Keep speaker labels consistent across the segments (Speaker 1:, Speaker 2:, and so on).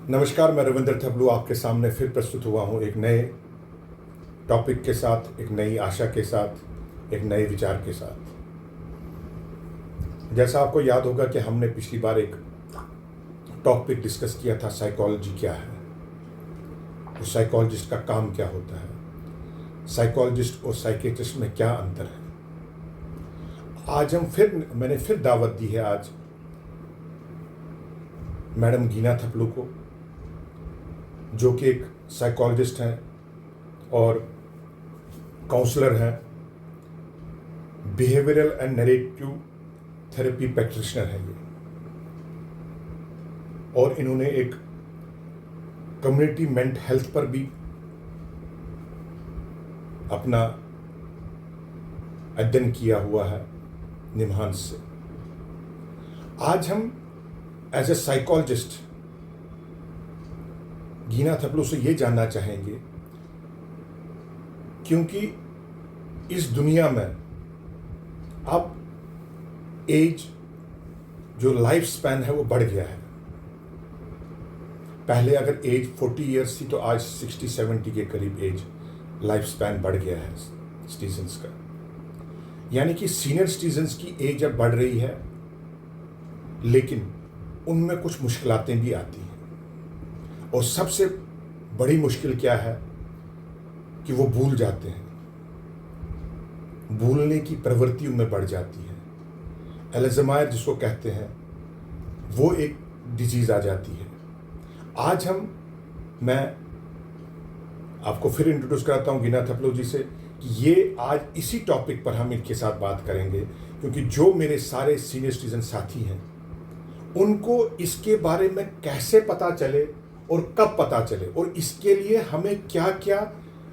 Speaker 1: नमस्कार, मैं रविंद्र थपलू आपके सामने फिर प्रस्तुत हुआ हूँ एक नए टॉपिक के साथ, एक नई आशा के साथ, एक नए विचार के साथ। जैसा आपको याद होगा कि हमने पिछली बार एक टॉपिक डिस्कस किया था, साइकोलॉजी क्या है, और साइकोलॉजिस्ट का काम क्या होता है, साइकोलॉजिस्ट और साइकियाट्रिस्ट में क्या अंतर है। आज मैंने फिर दावत दी है आज मैडम गीना थपलू को, जो कि एक साइकोलॉजिस्ट हैं और काउंसलर हैं, behavioural and narrative therapy practitioner हैं ये, और इन्होंने एक कम्युनिटी मेंटल हेल्थ पर भी अपना अध्ययन किया हुआ है निमहांस से। आज हम एज ए साइकोलॉजिस्ट गीना थपलू से ये जानना चाहेंगे, क्योंकि इस दुनिया में अब एज जो लाइफ स्पैन है वो बढ़ गया है। पहले अगर एज 40 इयर्स थी तो आज 60-70 के करीब एज लाइफ स्पैन बढ़ गया है सिटीजन्स का। यानी कि सीनियर सिटीजन्स की एज अब बढ़ रही है, लेकिन उनमें कुछ मुश्किलातें भी आती हैं। और सबसे बड़ी मुश्किल क्या है कि वो भूल जाते हैं, भूलने की प्रवृत्ति उनमें बढ़ जाती है। अल्जाइमर जिसको कहते हैं, वो एक डिजीज आ जाती है। आज मैं आपको फिर इंट्रोड्यूस कराता हूँ गीना थपलू जी से कि ये आज इसी टॉपिक पर हम इनके साथ बात करेंगे, क्योंकि जो मेरे सारे सीनियर सिटीजन साथी हैं उनको इसके बारे में कैसे पता चले और कब पता चले, और इसके लिए हमें क्या क्या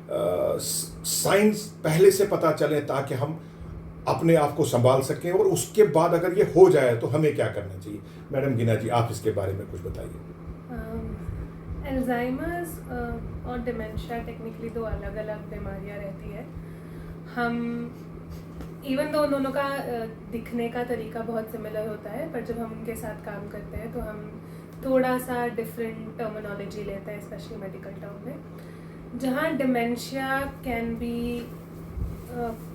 Speaker 1: साइंस पहले से पता चले ताकि हम अपने आप को संभाल सकें, और उसके बाद अगर ये हो जाए तो हमें क्या करना चाहिए। मैडम गीना जी, आप इसके बारे में कुछ बताइए।
Speaker 2: अल्जाइमर्स और डिमेंशिया टेक्निकली दो अलग अलग बीमारियां रहती है। हम इवन दो दोनों का दिखने का तरीका बहुत सिमिलर होता है, पर जब हम उनके साथ काम करते हैं तो हम थोड़ा सा डिफरेंट टर्मिनोलॉजी लेते हैं, स्पेशली मेडिकल टर्म में। जहाँ डिमेंशिया कैन बी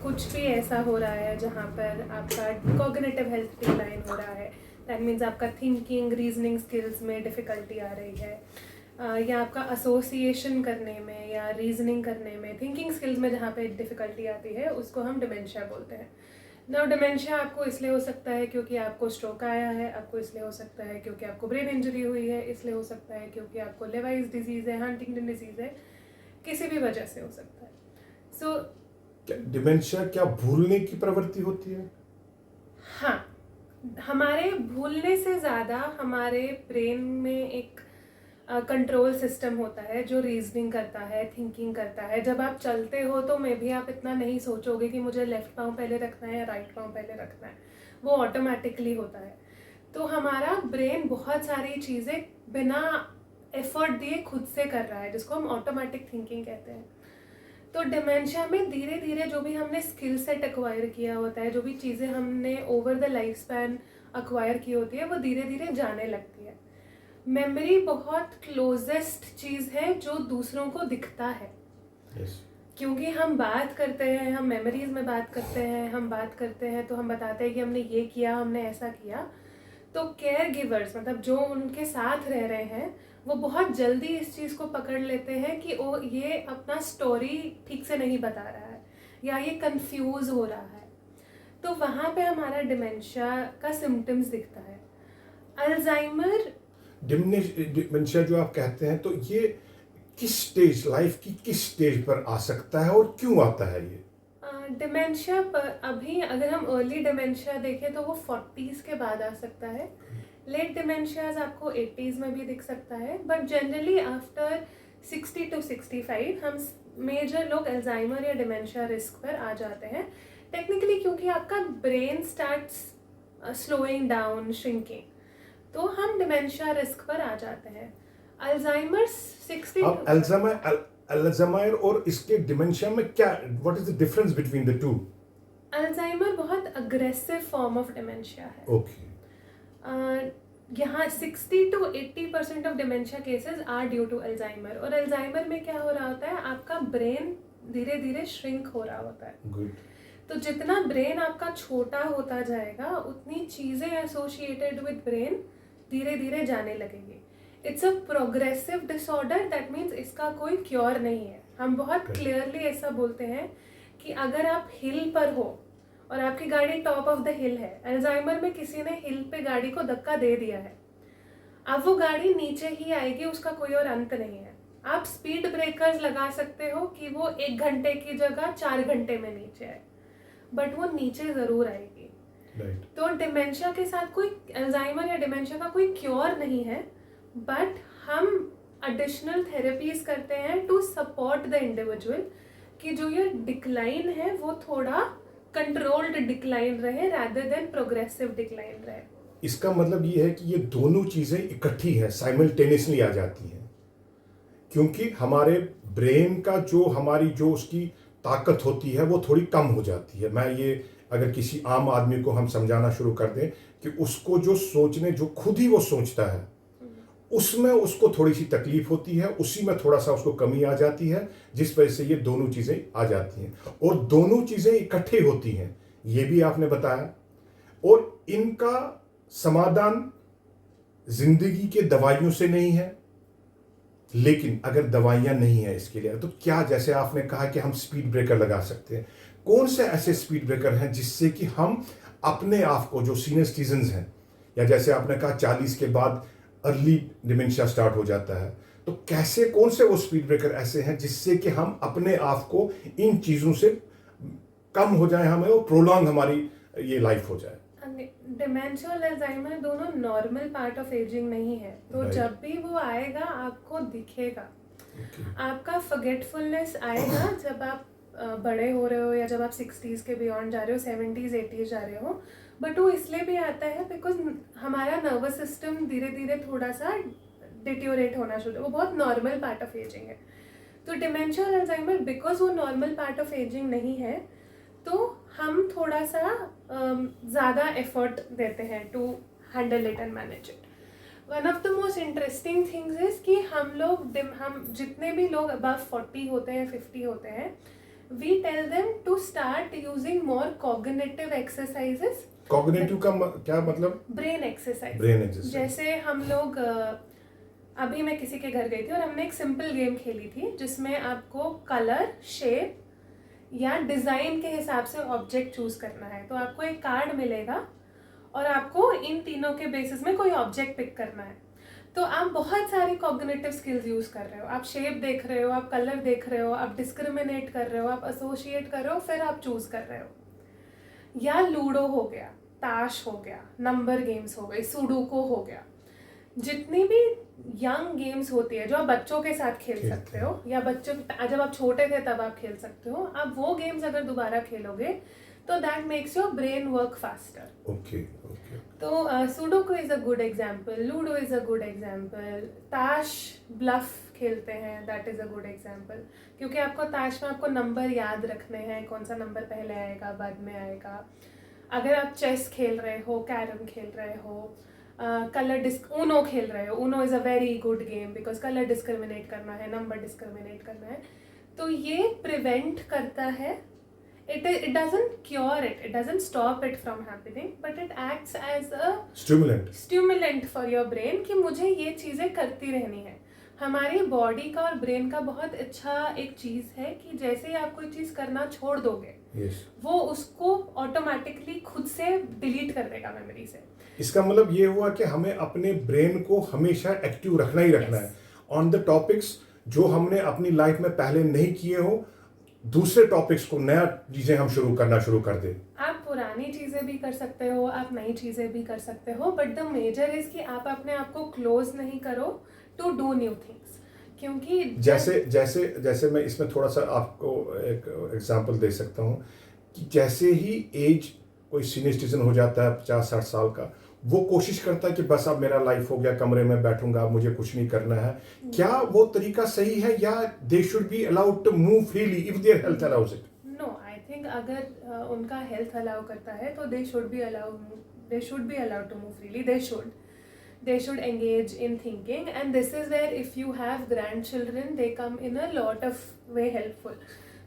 Speaker 2: कुछ भी ऐसा हो रहा है जहाँ पर आपका कॉग्निटिव हेल्थ डिक्लाइन हो रहा है, दैट मीन्स आपका थिंकिंग रीजनिंग स्किल्स में डिफ़िकल्टी आ रही है, या आपका एसोसिएशन करने में या रीजनिंग करने में, थिंकिंग स्किल्स में जहाँ पे डिफ़िकल्टी आती है, उसको हम डिमेंशिया बोलते हैं। नाउ डिमेंशिया आपको इसलिए हो सकता है क्योंकि आपको स्ट्रोक आया है, आपको इसलिए हो सकता है क्योंकि आपको ब्रेन इंजरी हुई है, इसलिए हो सकता है क्योंकि आपको लेवाइस डिजीज़ है, हंटिंगटन डिजीज़ है, किसी भी वजह से हो सकता है। सो
Speaker 1: डिमेंशिया क्या भूलने की प्रवृत्ति होती है?
Speaker 2: हाँ, हमारे भूलने से ज़्यादा हमारे ब्रेन में एक कंट्रोल सिस्टम होता है जो रीजनिंग करता है, थिंकिंग करता है। जब आप चलते हो तो मे भी आप इतना नहीं सोचोगे कि मुझे लेफ्ट पाँव पहले रखना है या राइट पाँव पहले रखना है, वो ऑटोमेटिकली होता है। तो हमारा ब्रेन बहुत सारी चीज़ें बिना एफर्ट दिए खुद से कर रहा है, जिसको हम ऑटोमेटिक थिंकिंग कहते हैं। तो डिमेंशिया में धीरे धीरे जो भी हमने स्किल सेट एक्वायर किया होता है, जो भी चीज़ें हमने over the life span acquire की होती है, वो धीरे धीरे जाने लगती है। मेमोरी बहुत क्लोजेस्ट चीज़ है जो दूसरों को दिखता है। क्योंकि हम बात करते हैं, हम मेमोरीज में बात करते हैं, हम बात करते हैं तो हम बताते हैं कि हमने ये किया, हमने ऐसा किया। तो केयर गिवर्स, मतलब जो उनके साथ रह रहे हैं, वो बहुत जल्दी इस चीज़ को पकड़ लेते हैं कि वो ये अपना स्टोरी ठीक से नहीं बता रहा है या ये कंफ्यूज हो रहा है। तो वहाँ पे हमारा डिमेंशिया का सिम्टम्स दिखता है। अल्जाइमर
Speaker 1: डिमेंशिया जो आप कहते हैं, तो ये किस स्टेज, लाइफ की किस स्टेज पर आ सकता है और क्यों आता है ये?
Speaker 2: डिमेंशिया पर अभी अगर हम अर्ली डिमेंशिया देखें तो वो 40s के बाद आ सकता है। लेट डिमेंशियाज आपको 80s में भी दिख सकता है, बट जनरली आफ्टर 60 to 65 हम मेजर लोग अल्जाइमर या डिमेंशिया रिस्क पर आ जाते हैं टेक्निकली, क्योंकि आपका brain starts slowing down, shrinking, तो हम डिमेंशिया रिस्क पर आ जाते हैं। अल्जाइमर 60
Speaker 1: अल्जाइमर और इसके डिमेंशिया में क्या, what is the difference between the two?
Speaker 2: Alzheimer बहुत अग्रेसिव फॉर्म ऑफ डिमेंशिया है।
Speaker 1: ओके।
Speaker 2: यहाँ 60 to 80% of dementia cases are due to Alzheimer. और अल्जाइमर में क्या हो रहा होता है, आपका ब्रेन धीरे धीरे श्रिंक हो रहा होता है।
Speaker 1: गुड।
Speaker 2: तो जितना ब्रेन आपका छोटा होता जाएगा उतनी चीज़ें एसोसिएटेड विद ब्रेन धीरे धीरे जाने लगेगी। It's a progressive disorder, that means इसका कोई क्योर नहीं है। हम बहुत क्लियरली ऐसा बोलते हैं कि अगर आप हिल पर हो और आपकी गाड़ी टॉप ऑफ द हिल है, अल्जाइमर में किसी ने हिल पे गाड़ी को धक्का दे दिया है, अब वो गाड़ी नीचे ही आएगी, उसका कोई और अंत नहीं है। आप स्पीड ब्रेकर्स लगा सकते हो कि वो 1 घंटे की जगह 4 घंटे में नीचे आए, बट वो नीचे जरूर आएगी।
Speaker 1: राइट।
Speaker 2: तो डिमेंशिया के साथ कोई, अल्जाइमर या डिमेंशिया का कोई क्योर नहीं है, बट हम एडिशनल थेरेपीज करते हैं टू सपोर्ट द इंडिविजुअल कि जो ये डिक्लाइन है वो थोड़ा कंट्रोल्ड डिक्लाइन रहे रादर देन प्रोग्रेसिव डिक्लाइन रहे।
Speaker 1: इसका मतलब ये है कि ये दोनों चीजें इकट्ठी हैं, साइमल्टेनियसली आ जाती हैं, क्योंकि हमारे ब्रेन का जो हमारी जो उसकी ताकत होती है वो थोड़ी कम हो जाती है। मैं ये अगर किसी आम आदमी को हम समझाना शुरू कर दें कि उसको जो सोचने, जो खुद ही वो सोचता है, उसमें उसको थोड़ी सी तकलीफ होती है, उसी में थोड़ा सा उसको कमी आ जाती है, जिस वजह से ये दोनों चीज़ें आ जाती हैं और दोनों चीज़ें इकट्ठे होती हैं, ये भी आपने बताया। और इनका समाधान जिंदगी के दवाइयों से नहीं है, लेकिन अगर दवाइयाँ नहीं है इसके लिए तो क्या, जैसे आपने कहा कि हम स्पीड ब्रेकर लगा सकते हैं, कौन से ऐसे स्पीड ब्रेकर हैं जिससे कि हम अपने आप को, जो सीनियर सिटीजन्स हैं या जैसे आपने कहा 40 के बाद अर्ली डिमेंशिया स्टार्ट हो जाता है, तो कैसे, कौन से वो स्पीड ब्रेकर ऐसे हैं जिससे कि हम अपने आप को इन चीज़ों से कम हो जाए, हमें वो प्रोलॉन्ग हमारी ये लाइफ हो जाए।
Speaker 2: डिमेंशिया और अल्जाइमर दोनों नॉर्मल पार्ट ऑफ एजिंग नहीं है, तो
Speaker 1: Right.
Speaker 2: जब भी वो आएगा आपको दिखेगा।
Speaker 1: Okay.
Speaker 2: आपका फॉरगेटफुलनेस आएगा जब आप बड़े हो रहे हो या जब आप 60s के बियॉन्ड जा रहे हो, 70s 80s जा रहे हो, बट वो इसलिए भी आता है बिकॉज हमारा नर्वस सिस्टम धीरे धीरे थोड़ा सा डिट्योरेट होना शुरू, वो बहुत नॉर्मल पार्ट ऑफ एजिंग है। तो डिमेंशिया और अल्जाइमर बिकॉज वो नॉर्मल पार्ट ऑफ एजिंग नहीं है, तो हम थोड़ा सा ज़्यादा एफर्ट देते हैं to handle it and manage it. One of the most interesting things is कि हम जितने भी लोग अबव 40 होते हैं, 50 होते हैं, we tell them to start using more cognitive exercises.
Speaker 1: Cognitive का क्या मतलब?
Speaker 2: Brain exercise.
Speaker 1: Brain exercise.
Speaker 2: जैसे हम लोग अभी मैं किसी के घर गई थी और हमने एक सिंपल गेम खेली थी जिसमें आपको कलर, शेप या डिज़ाइन के हिसाब से ऑब्जेक्ट चूज करना है। तो आपको एक कार्ड मिलेगा और आपको इन तीनों के बेसिस में कोई ऑब्जेक्ट पिक करना है। तो आप बहुत सारी कॉग्निटिव स्किल्स यूज़ कर रहे हो, आप शेप देख रहे हो, आप कलर देख रहे हो, आप डिस्क्रिमिनेट कर रहे हो, आप एसोसिएट कर रहे हो, फिर आप चूज़ कर रहे हो। या लूडो हो गया, ताश हो गया, नंबर गेम्स हो गई, सुडोको हो गया, जितनी भी यंग गेम्स होती है जो आप बच्चों के साथ खेल सकते हो या बच्चों जब आप छोटे थे तब आप खेल सकते हो, आप वो गेम्स अगर दोबारा खेलोगे तो that makes your brain work faster.
Speaker 1: Okay okay.
Speaker 2: तो sudoku is a good example, ludo is a good example, ताश ब्लफ खेलते हैं, that is a good example, क्योंकि आपको ताश में आपको नंबर याद रखने हैं, कौन सा नंबर पहले आएगा बाद में आएगा। अगर आप चेस खेल रहे हो, कैरम खेल रहे हो, ऊनो खेल रहे हो, Uno is a very good game because colour discriminate करना है, नंबर डिस्क्रिमिनेट करना है, तो ये प्रिवेंट करता है। It doesn't cure it, it doesn't stop it from happening, but it acts as a stimulant for your brain कि मुझे ये चीज़ें करती रहनी है। हमारी बॉडी का और ब्रेन का बहुत अच्छा एक चीज़ है कि जैसे ही आप कोई चीज़ करना छोड़ दोगे, वो उसको ऑटोमेटिकली खुद से डिलीट कर देगा मेमोरी से।
Speaker 1: इसका मतलब ये हुआ कि हमें अपने ब्रेन को हमेशा एक्टिव रखना ही रखना है ऑन द टॉपिक्स जो हमने अपनी लाइफ में पहले नहीं किए हो, दूसरे टॉपिक्स को, नया चीजें हम शुरू कर दें।
Speaker 2: आप पुरानी चीजें भी कर सकते हो, आप नई चीजें भी कर सकते हो, बट द मेजर इज कि आप अपने आप को क्लोज नहीं करो टू डू न्यू थिंग्स। क्योंकि जैसे मैं इसमें थोड़ा सा आपको एक एग्जांपल दे सकता हूँ कि जैसे ही एज कोई सीनियर सिटीजन हो जाता है 50-60 साल का, वो कोशिश करता है कि बस अब मेरा लाइफ हो गया, कमरे में बैठूंगा, मुझे कुछ नहीं करना है। क्या वो तरीका सही है या they should be allowed to move freely if their health allows it? No, I think अगर उनका हेल्थ अलाउ करता है तो they should be allowed to move freely, they should. they should engage in thinking, and this is where if you have grandchildren they come in a lot of way helpful,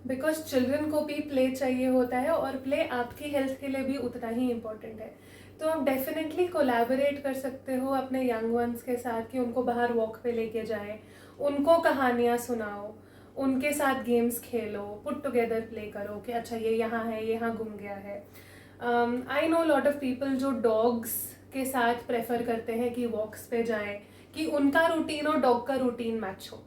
Speaker 2: because children को भी play चाहिए होता है और play आपकी health के लिए भी उतना ही important है. तो आप डेफिनेटली कोलैबोरेट कर सकते हो अपने यंग वंस के साथ कि उनको बाहर वॉक पे लेके जाएं, उनको कहानियाँ सुनाओ, उनके साथ गेम्स खेलो, पुट टुगेदर प्ले करो कि अच्छा ये यहाँ है, ये यहाँ घूम गया है. I know lot of people जो डॉग्स के साथ प्रेफर करते हैं कि वॉक्स पे जाएं, कि उनका रूटीन और डॉग का रूटीन मैच हो.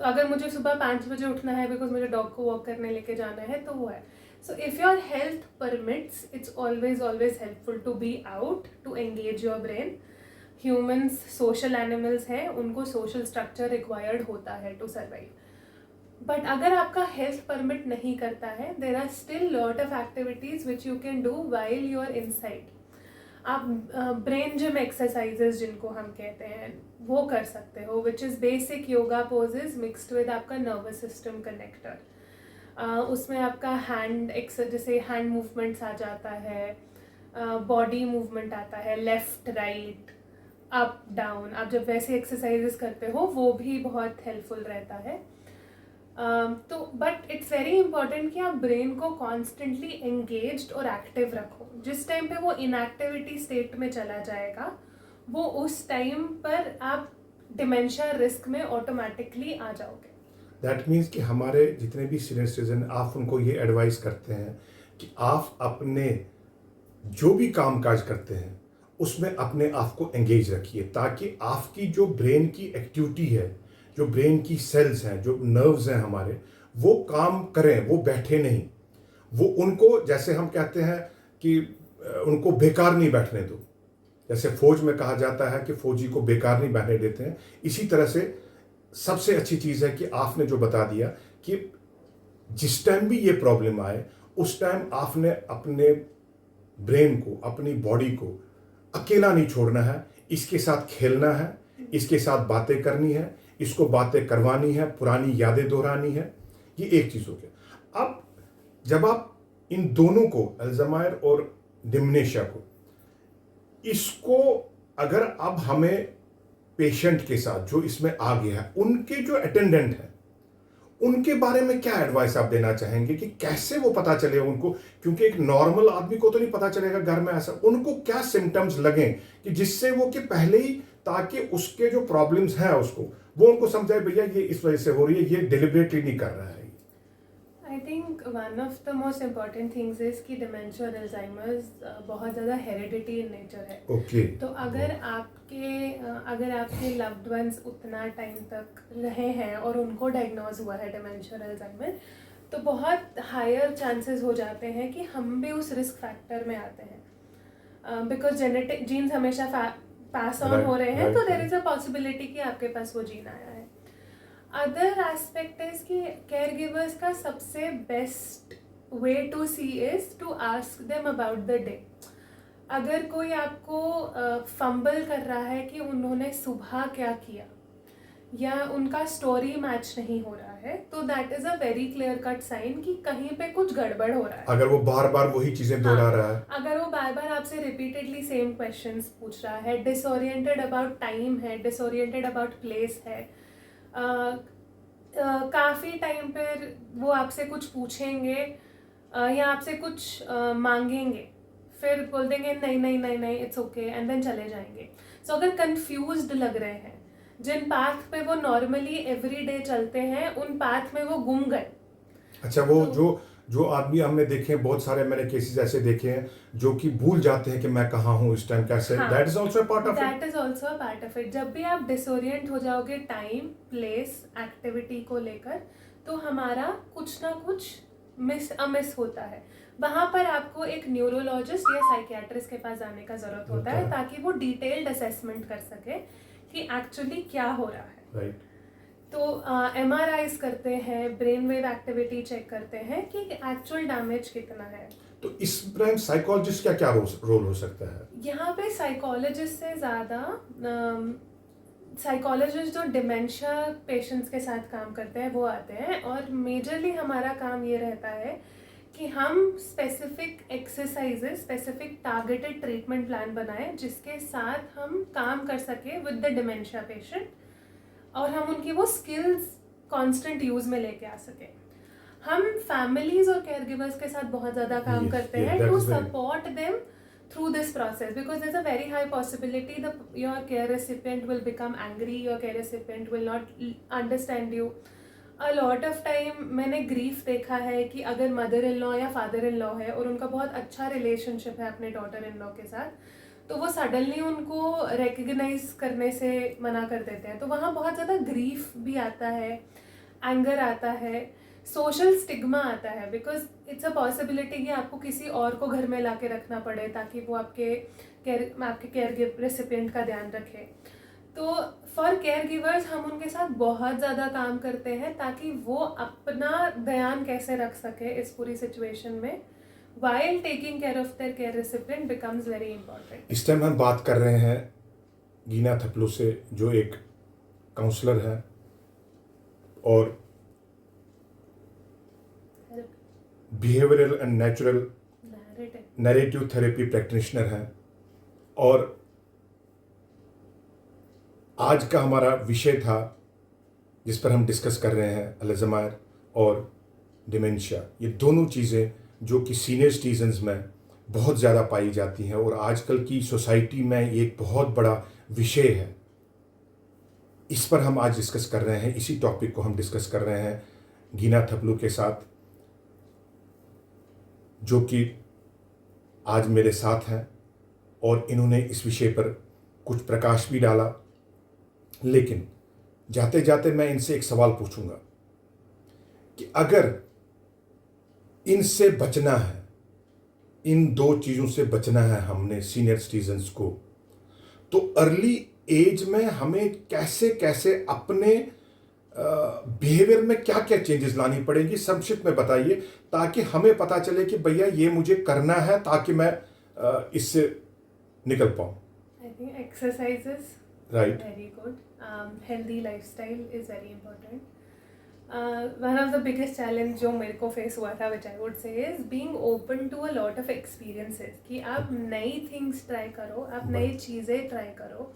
Speaker 2: तो अगर मुझे सुबह 5 बजे उठना है बिकॉज मुझे डॉग को वॉक करने लेके जाना है तो वो है. So if your health permits, it's always helpful to be out, to engage your brain. Humans social animals हैं, उनको social structure required होता है to survive. But अगर आपका health permit नहीं करता है, there are still lot of activities which you can do while you are inside. आप brain gym exercises जिनको हम कहते हैं वो कर सकते हो, which is basic yoga poses mixed with आपका nervous system connector. उसमें आपका जैसे हैंड मूवमेंट्स आ जाता है, बॉडी मूवमेंट आता है, लेफ़्ट राइट अप डाउन. आप जब वैसे एक्सरसाइजेस करते हो वो भी बहुत हेल्पफुल रहता है. तो बट इट्स वेरी इंपॉर्टेंट कि आप ब्रेन को कॉन्स्टेंटली एंगेज्ड और एक्टिव रखो. जिस टाइम पे वो इनएक्टिविटी स्टेट में चला जाएगा वो उस टाइम पर आप डिमेंशिया रिस्क में ऑटोमेटिकली आ जाओगे.
Speaker 1: दैट मीन्स कि हमारे जितने भी सीनियर सिटीजन, आप उनको ये एडवाइस करते हैं कि आप अपने जो भी काम काज करते हैं उसमें अपने आप को एंगेज रखिए, ताकि आपकी जो ब्रेन की एक्टिविटी है, जो ब्रेन की सेल्स हैं, जो नर्व्स हैं हमारे, वो काम करें, वो बैठे नहीं. वो उनको, जैसे हम कहते हैं कि उनको बेकार नहीं बैठने दो. जैसे फौज में कहा जाता है कि फौजी को बेकार नहीं बैठने देते हैं, इसी तरह से सबसे अच्छी चीज़ है कि आपने जो बता दिया कि जिस टाइम भी ये प्रॉब्लम आए उस टाइम आपने अपने ब्रेन को, अपनी बॉडी को अकेला नहीं छोड़ना है, इसके साथ खेलना है, इसके साथ बातें करनी है, इसको बातें करवानी है, पुरानी यादें दोहरानी है. ये एक चीज़ हो गया. अब जब आप इन दोनों को, अल्जाइमर और डिमेंशिया को, इसको अगर अब हमें पेशेंट के साथ जो इसमें आ गया है, उनके जो अटेंडेंट हैं, उनके बारे में क्या एडवाइस आप देना चाहेंगे कि कैसे वो पता चले उनको, क्योंकि एक नॉर्मल आदमी को तो नहीं पता चलेगा घर में ऐसा, उनको क्या सिम्टम्स लगें कि जिससे वो कि पहले ही, ताकि उसके जो प्रॉब्लम्स हैं उसको वो उनको समझाए भैया ये इस वजह से हो रही है, ये डिलिबरेटली नहीं कर रहा है.
Speaker 2: I think one of the most important things is कि डिमेंशिया और अल्जाइमर्स बहुत ज़्यादा हेरिडिटी इन नेचर है.
Speaker 1: ओके.
Speaker 2: तो अगर आपके लव्ड वंस उतना टाइम तक रहे हैं और उनको डायग्नोज हुआ है डिमेंशिया और अल्जाइमर, तो बहुत हायर चांसेस हो जाते हैं कि हम भी उस रिस्क फैक्टर में आते हैं, बिकॉज जेनेटिक जीन्स हमेशा पास ऑन हो रहे हैं, तो देयर इज़ अ पॉसिबिलिटी कि आपके पास वो जीन आया है. अदर एस्पेक्ट इज कि केयर गिवर्स का सबसे best way to see is to ask them about the day. अगर कोई आपको फंबल कर रहा है कि उन्होंने सुबह क्या किया या उनका स्टोरी मैच नहीं हो रहा है, तो that is a very clear cut sign कि कहीं पे कुछ गड़बड़ हो रहा है.
Speaker 1: अगर वो बार बार वही चीजें दोहरा रहा है,
Speaker 2: अगर वो बार बार आपसे रिपीटेडली सेम क्वेश्चंस पूछ रहा है, डिसओरिएंटेड अबाउट टाइम है, डिसओरिएंटेड अबाउट प्लेस है, काफ़ी टाइम पर वो आपसे कुछ पूछेंगे या आपसे कुछ मांगेंगे, फिर बोल देंगे नहीं नहीं नहीं नहीं इट्स ओके एंड देन चले जाएंगे. सो अगर कंफ्यूज्ड लग रहे हैं, जिन पाथ पे वो नॉर्मली एवरीडे चलते हैं उन पाथ में वो गुम गए.
Speaker 1: अच्छा, वो तो, जो आदमी हमने देखे हैं, बहुत सारे मैंने केसेस ऐसे देखे हैं जो कि भूल जाते हैं कि मैं कहाँ हूँ इस टाइम, कैसे. That is also part of it.
Speaker 2: That is also a part of it. जब भी आप डिसोरिएंट हो जाओगे टाइम, प्लेस, एक्टिविटी को लेकर, तो हमारा कुछ ना कुछ मिस होता है. वहाँ पर आपको एक न्यूरोलॉजिस्ट या साइकियाट्रिस्ट के पास जाने का जरूरत होता है ताकि वो डिटेल्ड असेसमेंट कर सके कि एक्चुअली क्या हो रहा है.
Speaker 1: राइट.
Speaker 2: तो MRIs करते हैं, ब्रेन वेव एक्टिविटी चेक करते हैं कि एक्चुअल डैमेज कितना है.
Speaker 1: तो इसमें साइकोलॉजिस्ट का क्या रोल हो सकता है?
Speaker 2: यहाँ पे साइकोलॉजिस्ट से ज़्यादा साइकोलॉजिस्ट जो डिमेंशिया पेशेंट्स के साथ काम करते हैं वो आते हैं, और मेजरली हमारा काम ये रहता है कि हम specific exercises, specific targeted treatment plan बनाएं जिसके साथ हम काम कर सके विद द डिमेंशिया पेशेंट और हम उनकी वो स्किल्स कांस्टेंट यूज में लेके आ सके। हम फैमिलीज और केयर गिवर्स के साथ बहुत ज़्यादा काम करते हैं to support them through this process, because there's a very high possibility your care recipient will become angry, your care recipient will not understand you. A lot of time मैंने grief देखा है कि अगर मदर इन लॉ या father in law है और उनका बहुत अच्छा रिलेशनशिप है अपने डॉटर इन लॉ के साथ, तो वो सडनली उनको रिकग्नाइज करने से मना कर देते हैं, तो वहाँ बहुत ज़्यादा ग्रीफ भी आता है, एंगर आता है, सोशल स्टिग्मा आता है, बिकॉज इट्स अ पॉसिबिलिटी कि आपको किसी और को घर में ला के रखना पड़े ताकि वो आपके केयर रेसिपिएंट का ध्यान रखे। तो फॉर केयर गिवर्स हम उनके साथ बहुत ज़्यादा काम करते हैं ताकि वो अपना ध्यान कैसे रख सके इस पूरी सिचुएशन में, while taking care of their care recipient becomes very important.
Speaker 1: इस टाइम हम बात कर रहे हैं गीना थपलू से, जो एक काउंसलर है और behavioural and natural narrative therapy practitioner हैं। और आज का हमारा विषय था जिस पर हम डिस्कस कर रहे हैं अल्जाइमर और डिमेंशिया। ये दोनों चीज़ें जो कि सीनियर सिटीजन्स में बहुत ज़्यादा पाई जाती हैं और आजकल की सोसाइटी में ये एक बहुत बड़ा विषय है। इस पर हम आज डिस्कस कर रहे हैं, इसी टॉपिक को हम डिस्कस कर रहे हैं गीना थपलू के साथ, जो कि आज मेरे साथ हैं और इन्होंने इस विषय पर कुछ प्रकाश भी डाला। लेकिन जाते जाते मैं इनसे एक सवाल पूछूंगा कि अगर इनसे बचना है, इन दो चीज़ों से बचना है हमने सीनियर सिटीजन्स को, तो अर्ली एज में हमें कैसे कैसे अपने बिहेवियर में क्या क्या चेंजेस लानी पड़ेगी, संक्षिप्त में बताइए ताकि हमें पता चले कि भैया ये मुझे करना है ताकि मैं इससे निकल पाऊँ।
Speaker 2: I think exercises,
Speaker 1: right,
Speaker 2: very good, healthy lifestyle is very important. One of the biggest challenge जो मेरे को फेस हुआ था, which I would say, is being open to a lot of experiences, कि आप नई थिंग्स ट्राई करो, आप नई चीज़ें ट्राई करो,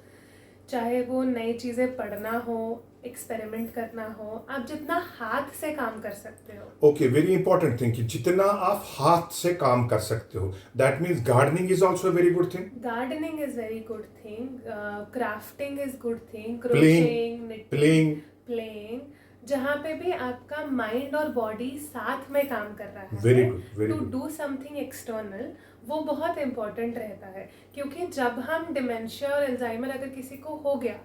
Speaker 2: चाहे वो नई चीज़ें पढ़ना हो, एक्सपेरिमेंट करना हो, आप जितना हाथ से काम कर सकते हो।
Speaker 1: ओके, वेरी इंपॉर्टेंट थिंग कि जितना आप हाथ से काम कर सकते हो, that means gardening is also very good thing.
Speaker 2: Gardening is very good thing, crafting is good thing, crocheting, playing, जहाँ पे भी आपका माइंड और बॉडी साथ में काम कर रहा है,
Speaker 1: very good,
Speaker 2: to do something external, वो बहुत इंपॉर्टेंट रहता है। क्योंकि जब हम डिमेंशिया और अल्जाइमर अगर किसी को हो गया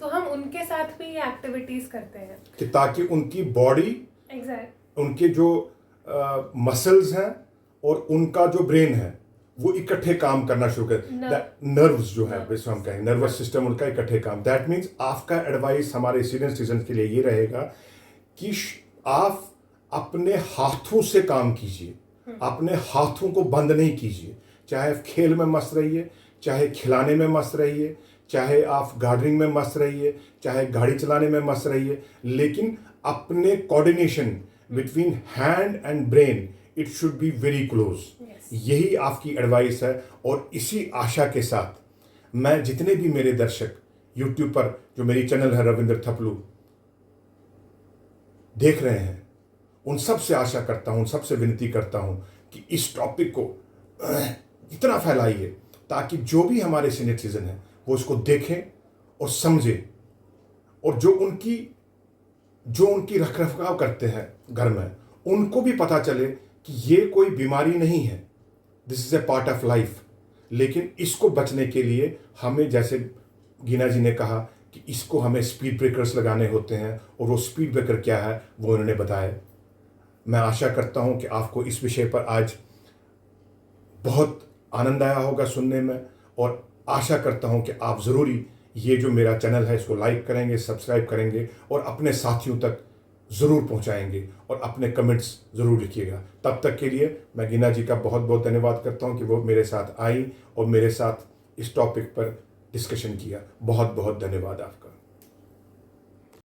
Speaker 2: तो हम उनके साथ भी ये एक्टिविटीज करते हैं
Speaker 1: कि ताकि उनकी बॉडी, उनके जो मसल्स हैं और उनका जो ब्रेन है वो इकट्ठे काम करना शुरू कर, नर्व्स जो है वैसे हम कहें, नर्वस सिस्टम उनका इकट्ठे काम। दैट मीन्स आपका एडवाइस हमारे सीनियर सिटीजन के लिए ये रहेगा कि आप अपने हाथों से काम कीजिए, अपने हाथों को बंद नहीं कीजिए। चाहे आप खेल में मस्त रहिए, चाहे खिलाने में मस्त रहिए, चाहे आप गार्डनिंग में मस्त रहिए, चाहे गाड़ी चलाने में मस्त रहिए, लेकिन अपने coordination between hand and brain it should be very close. यही आपकी एडवाइस है। और इसी आशा के साथ मैं जितने भी मेरे दर्शक यूट्यूब पर जो मेरी चैनल है रविंद्र थपलू देख रहे हैं, उन सब से आशा करता हूं, उन सब से विनती करता हूं कि इस टॉपिक को इतना फैलाइए ताकि जो भी हमारे सीनियर सिटीजन हैं वो इसको देखें और समझें, और जो उनकी रखरखाव करते हैं घर में, उनको भी पता चले कि ये कोई बीमारी नहीं है, this is a part of life. लेकिन इसको बचने के लिए हमें, जैसे गीना जी ने कहा कि इसको हमें स्पीड ब्रेकर्स लगाने होते हैं, और वो स्पीड ब्रेकर क्या है वो उन्होंने बताया। मैं आशा करता हूं कि आपको इस विषय पर आज बहुत आनंद आया होगा सुनने में, और आशा करता हूं कि आप ज़रूरी ये जो मेरा चैनल है इसको लाइक करेंगे, सब्सक्राइब करेंगे और अपने साथियों तक ज़रूर पहुंचाएंगे, और अपने कमेंट्स ज़रूर लिखिएगा। तब तक के लिए मैं गीना जी का बहुत बहुत धन्यवाद करता हूं कि वो मेरे साथ आई और मेरे साथ इस टॉपिक पर डिस्कशन किया। बहुत बहुत धन्यवाद आपका।